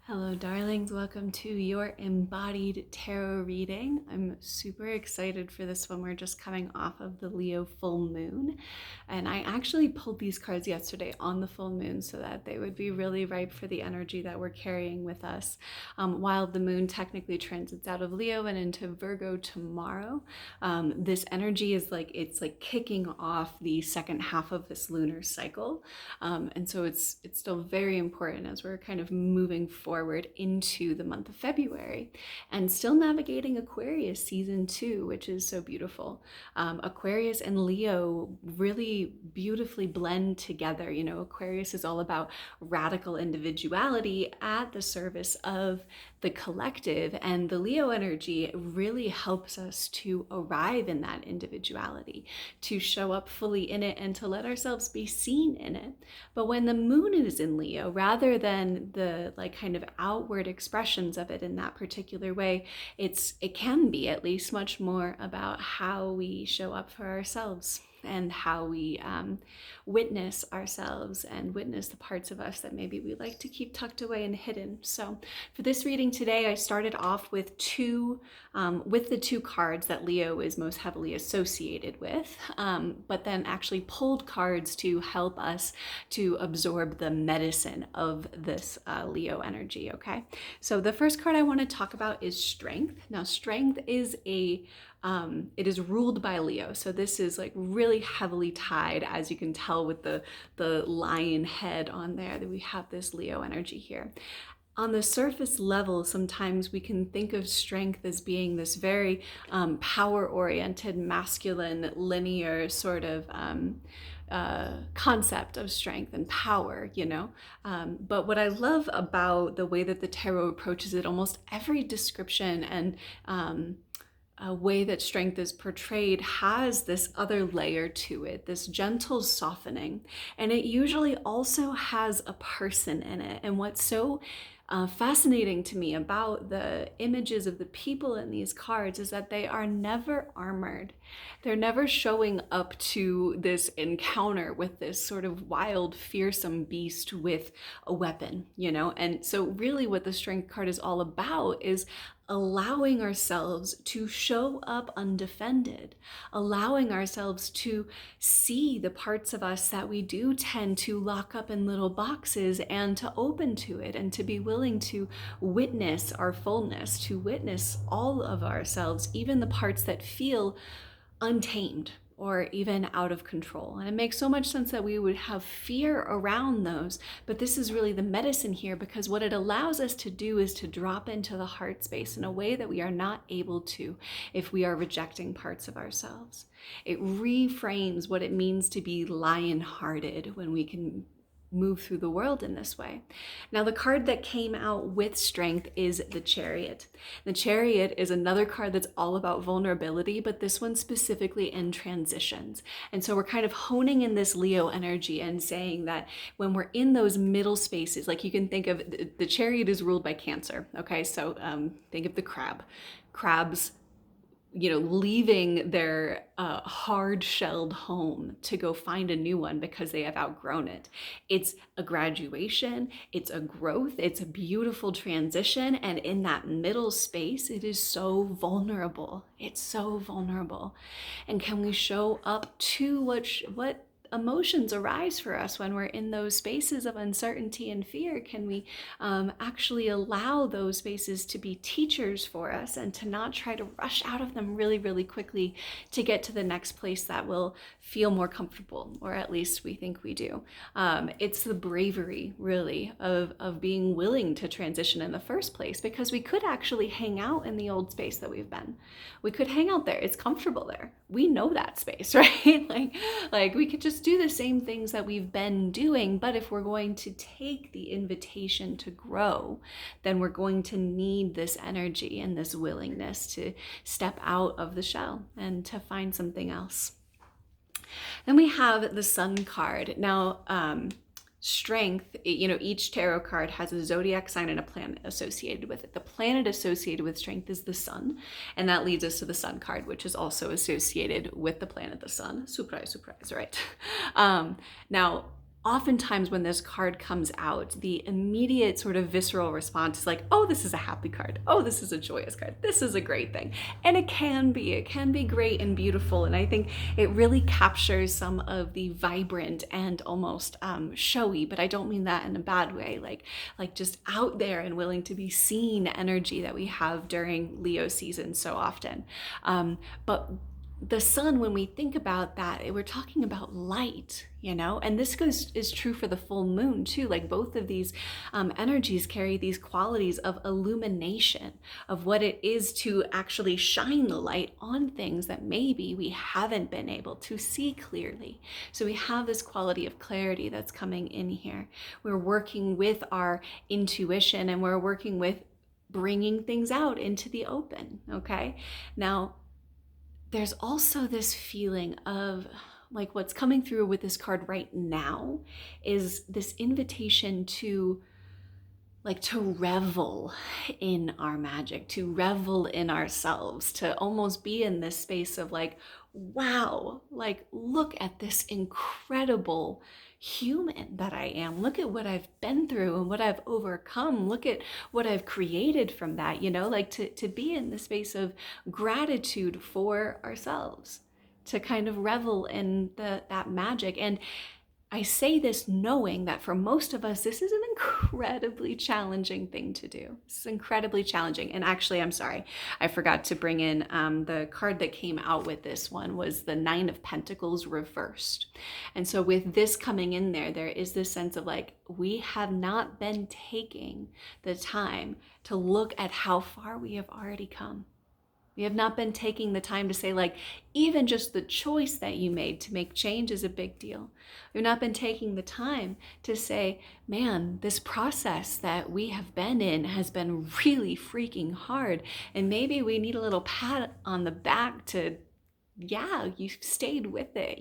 Hello, darlings. Welcome to your Embodied Tarot reading. I'm super excited for this one. We're just coming off of the Leo full moon. And I actually pulled these cards yesterday on the full moon so that they would be really ripe for the energy that we're carrying with us. While the moon technically transits out of Leo and into Virgo tomorrow, this energy is it's like kicking off the second half of this lunar cycle. And so it's still very important as we're kind of moving forward into the month of February and still navigating Aquarius season 2, which is so beautiful. Aquarius and Leo really beautifully blend together. You know, Aquarius is all about radical individuality at the service of the collective, and the Leo energy really helps us to arrive in that individuality, to show up fully in it, and to let ourselves be seen in it. But when the moon is in Leo, rather than the kind of outward expressions of it in that particular way, it can be at least much more about how we show up for ourselves and how we witness ourselves and witness the parts of us that maybe we like to keep tucked away and hidden. So for this reading today, I started off with the two cards that Leo is most heavily associated with, but then actually pulled cards to help us to absorb the medicine of this Leo energy, okay? So the first card I want to talk about is Strength. Now, Strength is it is ruled by Leo. So this is really heavily tied, as you can tell with the lion head on there, that we have this Leo energy here. On the surface level, sometimes we can think of strength as being this very power-oriented, masculine, linear sort of concept of strength and power, you know? But what I love about the way that the tarot approaches it, almost every description and a way that strength is portrayed has this other layer to it, this gentle softening. And it usually also has a person in it. And what's so fascinating to me about the images of the people in these cards is that they are never armored. They're never showing up to this encounter with this sort of wild, fearsome beast with a weapon, you know? And so really what the Strength card is all about is allowing ourselves to show up undefended, allowing ourselves to see the parts of us that we do tend to lock up in little boxes, and to open to it and to be willing to witness our fullness, to witness all of ourselves, even the parts that feel untamed or even out of control. And it makes so much sense that we would have fear around those, but this is really the medicine here, because what it allows us to do is to drop into the heart space in a way that we are not able to if we are rejecting parts of ourselves. It reframes what it means to be lion-hearted when we can move through the world in this way. Now, the card that came out with Strength is the Chariot. The Chariot is another card that's all about vulnerability, but this one specifically in transitions. And so we're kind of honing in this Leo energy and saying that when we're in those middle spaces, like you can think of the Chariot is ruled by Cancer. Okay, so think of the crabs, you know, leaving their hard-shelled home to go find a new one because they have outgrown it. It's a graduation, it's a growth, it's a beautiful transition, and in that middle space, it is so vulnerable. It's so vulnerable. And can we show up to what emotions arise for us when we're in those spaces of uncertainty and fear? Can we actually allow those spaces to be teachers for us and to not try to rush out of them really, really quickly to get to the next place that will feel more comfortable, or at least we think we do. It's the bravery, really, of being willing to transition in the first place, because we could actually hang out in the old space that we've been. We could hang out there. It's comfortable there. We know that space, right? like we could just do the same things that we've been doing, but if we're going to take the invitation to grow, then we're going to need this energy and this willingness to step out of the shell and to find something else. Then we have the Sun card. Now, Strength, you know, each tarot card has a zodiac sign and a planet associated with it. The planet associated with Strength is the sun, and that leads us to the Sun card, which is also associated with the planet the sun. Surprise, surprise, right? Now, oftentimes when this card comes out, the immediate sort of visceral response is like, oh, this is a happy card. Oh, this is a joyous card. This is a great thing. And it can be great and beautiful. And I think it really captures some of the vibrant and almost showy, but I don't mean that in a bad way, like just out there and willing to be seen energy that we have during Leo season so often. But the sun, when we think about that, we're talking about light, and this is true for the full moon too. Like both of these energies carry these qualities of illumination, of what it is to actually shine the light on things that maybe we haven't been able to see clearly. So we have this quality of clarity that's coming in here. We're working with our intuition, and we're working with bringing things out into the open. Okay, now there's also this feeling of, like, what's coming through with this card right now is this invitation to revel in our magic, to revel in ourselves, to almost be in this space of like, wow, like, look at this incredible human that I am. Look at what I've been through and what I've overcome. Look at what I've created from that, like to be in the space of gratitude for ourselves, to kind of revel in that magic. And I say this knowing that for most of us, this is an incredibly challenging thing to do. It's incredibly challenging. And actually, I'm sorry, I forgot to bring in the card that came out with this one was the Nine of Pentacles reversed. And so with this coming in there is this sense of like, we have not been taking the time to look at how far we have already come. We have not been taking the time to say, like, even just the choice that you made to make change is a big deal. We've not been taking the time to say, man, this process that we have been in has been really freaking hard. And maybe we need a little pat on the back to, yeah, you stayed with it,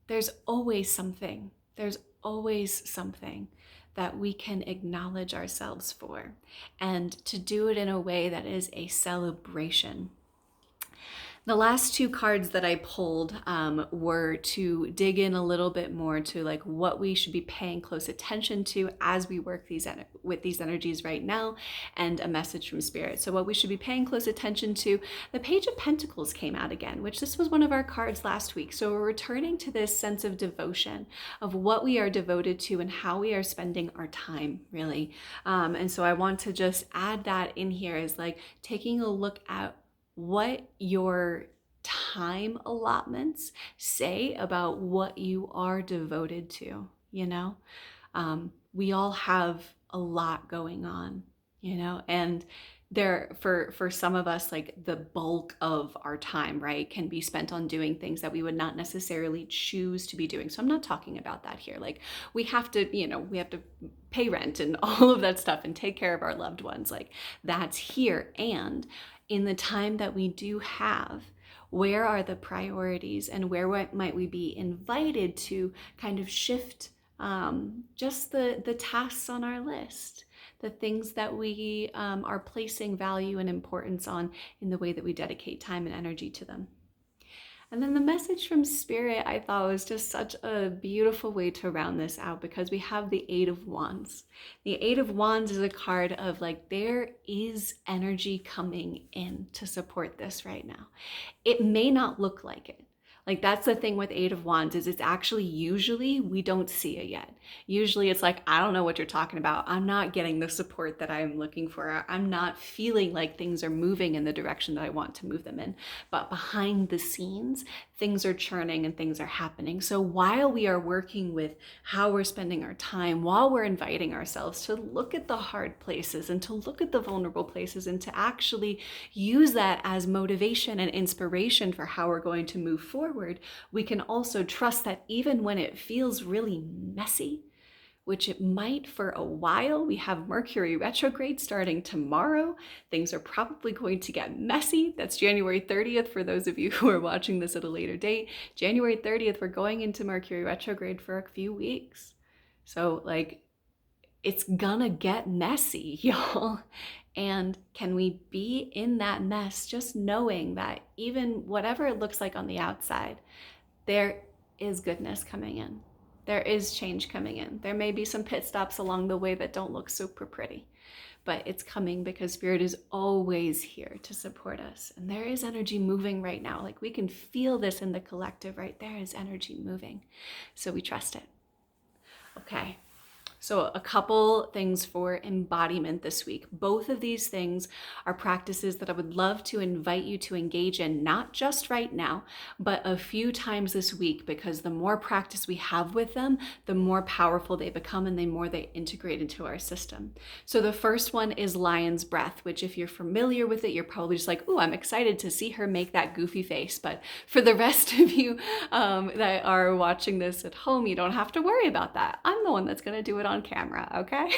There's always something. There's always something that we can acknowledge ourselves for, and to do it in a way that is a celebration. The last two cards that I pulled were to dig in a little bit more to like what we should be paying close attention to as we work with these energies right now, and a message from Spirit. So what we should be paying close attention to, the Page of Pentacles came out again, which this was one of our cards last week. So we're returning to this sense of devotion, of what we are devoted to and how we are spending our time, really. And so I want to just add that in here, is like taking a look at what your time allotments say about what you are devoted to. We all have a lot going on, and there, for some of us, like the bulk of our time, right, can be spent on doing things that we would not necessarily choose to be doing. So I'm not talking about that here. Like we have to pay rent and all of that stuff and take care of our loved ones. Like that's here. And in the time that we do have, where are the priorities, and where might we be invited to kind of shift just the tasks on our list, the things that we are placing value and importance on in the way that we dedicate time and energy to them. And then the message from Spirit, I thought, was just such a beautiful way to round this out, because we have the Eight of Wands. The Eight of Wands is a card of like, there is energy coming in to support this right now. It may not look like it. Like that's the thing with Eight of Wands, is it's actually, usually we don't see it yet. Usually it's like, I don't know what you're talking about. I'm not getting the support that I'm looking for. I'm not feeling like things are moving in the direction that I want to move them in. But behind the scenes, things are churning and things are happening. So while we are working with how we're spending our time, while we're inviting ourselves to look at the hard places and to look at the vulnerable places and to actually use that as motivation and inspiration for how we're going to move forward, we can also trust that even when it feels really messy, which it might for a while. We have Mercury retrograde starting tomorrow. Things are probably going to get messy. That's January 30th for those of you who are watching this at a later date. January 30th, we're going into Mercury retrograde for a few weeks. So like, it's gonna get messy, y'all. And can we be in that mess just knowing that even whatever it looks like on the outside, there is goodness coming in. There is change coming in. There may be some pit stops along the way that don't look super pretty, but it's coming because Spirit is always here to support us. And there is energy moving right now. Like we can feel this in the collective, right? There is energy moving. So we trust it. Okay. So a couple things for embodiment this week. Both of these things are practices that I would love to invite you to engage in, not just right now, but a few times this week, because the more practice we have with them, the more powerful they become and the more they integrate into our system. So the first one is lion's breath, which if you're familiar with it, you're probably just like, ooh, I'm excited to see her make that goofy face. But for the rest of you that are watching this at home, you don't have to worry about that. I'm the one that's going to do it on camera, okay?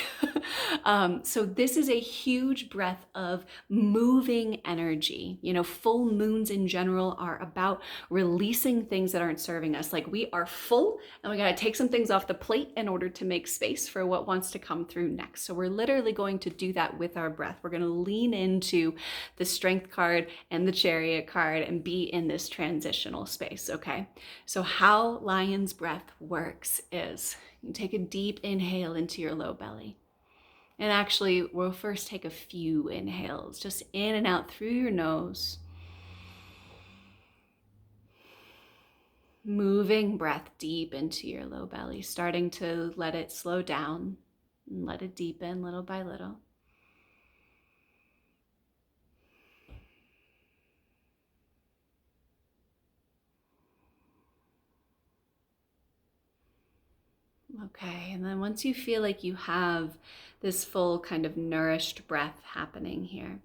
So this is a huge breath of moving energy. You know, full moons in general are about releasing things that aren't serving us. Like we are full and we got to take some things off the plate in order to make space for what wants to come through next. So we're literally going to do that with our breath. We're going to lean into the strength card and the chariot card and be in this transitional space, okay? So how lion's breath works is you take a deep inhale into your low belly. And actually, we'll first take a few inhales, just in and out through your nose. Moving breath deep into your low belly, starting to let it slow down and let it deepen little by little. Okay, and then once you feel like you have this full kind of nourished breath happening here,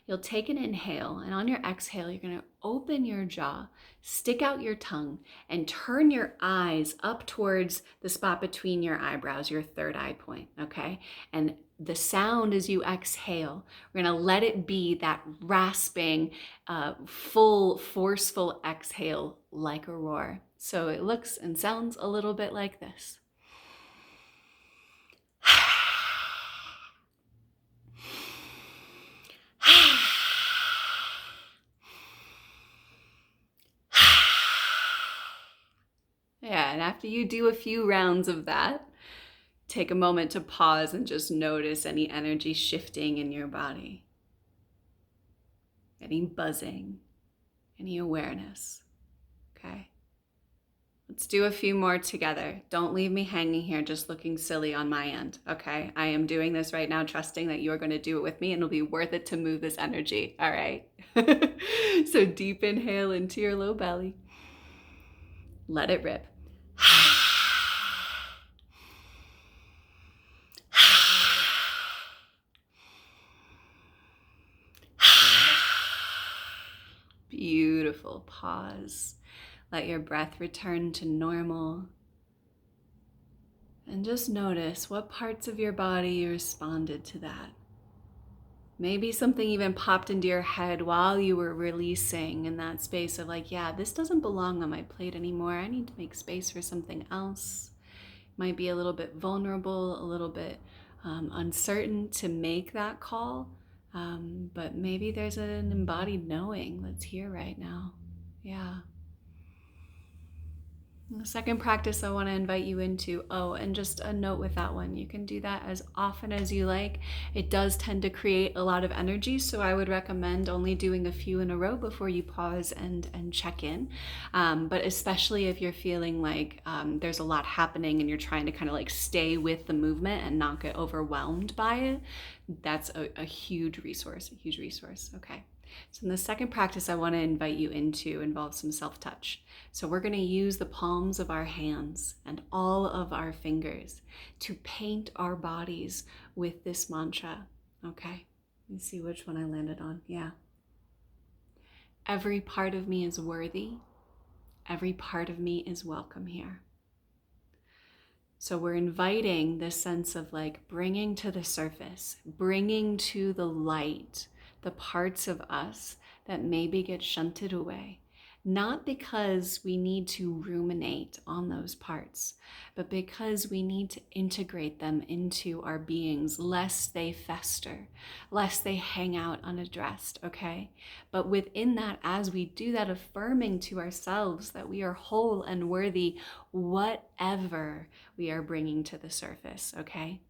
you'll take an inhale, and on your exhale, you're going to open your jaw, stick out your tongue, and turn your eyes up towards the spot between your eyebrows, your third eye point, okay? And the sound as you exhale, we're going to let it be that rasping, full, forceful exhale like a roar. So it looks and sounds a little bit like this. Yeah, and after you do a few rounds of that, take a moment to pause and just notice any energy shifting in your body, any buzzing, any awareness, okay? Let's do a few more together. Don't leave me hanging here just looking silly on my end, okay? I am doing this right now, trusting that you're going to do it with me and it'll be worth it to move this energy, all right? So deep inhale into your low belly. Let it rip. Beautiful. Pause. Let your breath return to normal. And just notice what parts of your body responded to that. Maybe something even popped into your head while you were releasing in that space of like, yeah, this doesn't belong on my plate anymore. I need to make space for something else. Might be a little bit vulnerable, a little bit uncertain to make that call. But maybe there's an embodied knowing that's here right now. Yeah. The second practice I want to invite you into, and just a note with that one, you can do that as often as you like. It does tend to create a lot of energy, so I would recommend only doing a few in a row before you pause and check in. But especially if you're feeling like there's a lot happening and you're trying to kind of like stay with the movement and not get overwhelmed by it, that's a huge resource, okay? So in the second practice I want to invite you into involves some self-touch. So we're going to use the palms of our hands and all of our fingers to paint our bodies with this mantra, okay? Let me see which one I landed on. Yeah. Every part of me is worthy. Every part of me is welcome here. So we're inviting this sense of like bringing to the surface, bringing to the light the parts of us that maybe get shunted away, not because we need to ruminate on those parts, but because we need to integrate them into our beings, lest they fester, lest they hang out unaddressed, okay? But within that, as we do that, affirming to ourselves that we are whole and worthy, whatever we are bringing to the surface, okay?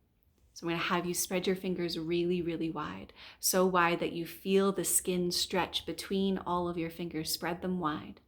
So I'm going to have you spread your fingers really, really wide, so wide that you feel the skin stretch between all of your fingers. Spread them wide.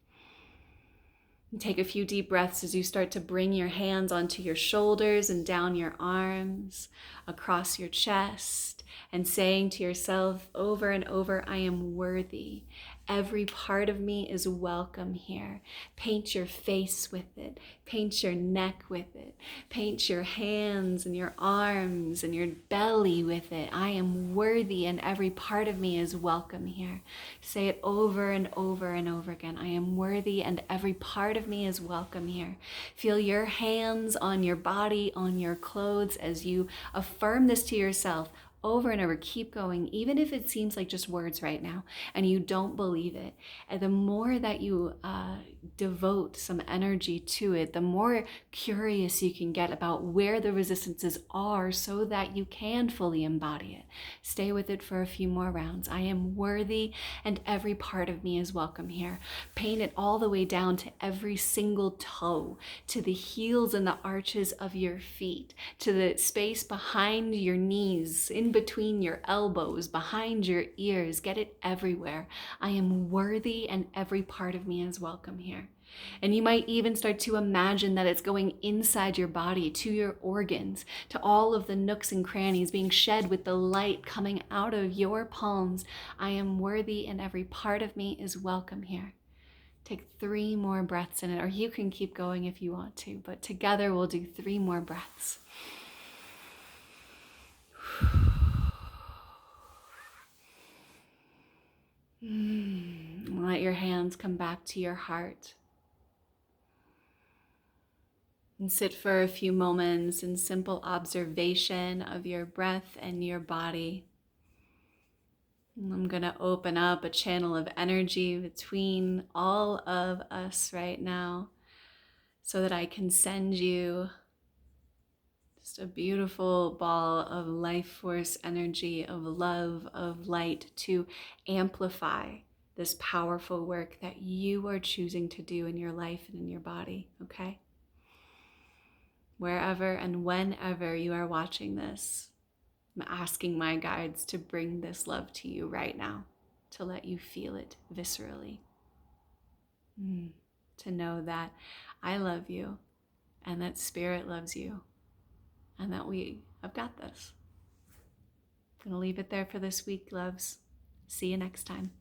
And take a few deep breaths as you start to bring your hands onto your shoulders and down your arms, across your chest, and saying to yourself over and over, I am worthy. Every part of me is welcome here. Paint your face with it. Paint your neck with it. Paint your hands and your arms and your belly with it. I am worthy and every part of me is welcome here. Say it over and over and over again. I am worthy and every part of me is welcome here. Feel your hands on your body, on your clothes as you affirm this to yourself. Over and over, keep going, even if it seems like just words right now and you don't believe it. And the more that you devote some energy to it, the more curious you can get about where the resistances are so that you can fully embody it. Stay with it for a few more rounds. I am worthy and every part of me is welcome here. Paint it all the way down to every single toe, to the heels and the arches of your feet, to the space behind your knees, in between your elbows, behind your ears. Get it everywhere. I am worthy and every part of me is welcome here. And you might even start to imagine that it's going inside your body, to your organs, to all of the nooks and crannies, being shed with the light coming out of your palms. I am worthy and every part of me is welcome here. Take 3 more breaths in it, or you can keep going if you want to, but together we'll do 3 more breaths. Let your hands come back to your heart. And sit for a few moments in simple observation of your breath and your body. And I'm going to open up a channel of energy between all of us right now so that I can send you just a beautiful ball of life force energy, of love, of light to amplify this powerful work that you are choosing to do in your life and in your body, okay? Wherever and whenever you are watching this, I'm asking my guides to bring this love to you right now, to let you feel it viscerally. To know that I love you and that Spirit loves you and that we have got this. I'm going to leave it there for this week, loves. See you next time.